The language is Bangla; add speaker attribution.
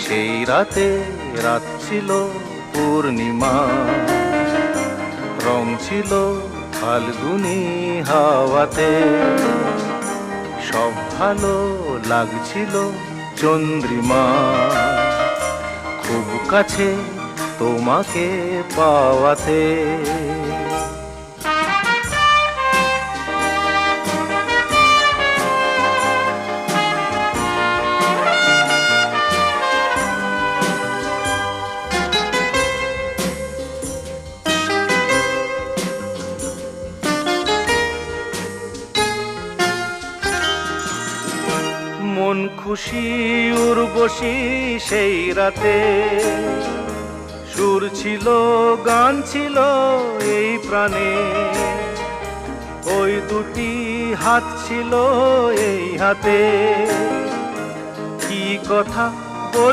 Speaker 1: সেই রাতে রাত ছিল পূর্ণিমা, রং ছিল ফাল্গুনি হাওয়াতে, সব ভালো লাগছিল চন্দ্রিমা, খুব কাছে তোমাকে পাওয়াতে। মন খুশি উর্বশী সেই রাতে, সুর ছিল গান ছিল এই প্রাণে, ওই দুটি হাত ছিল এই হাতে, কি কথা বল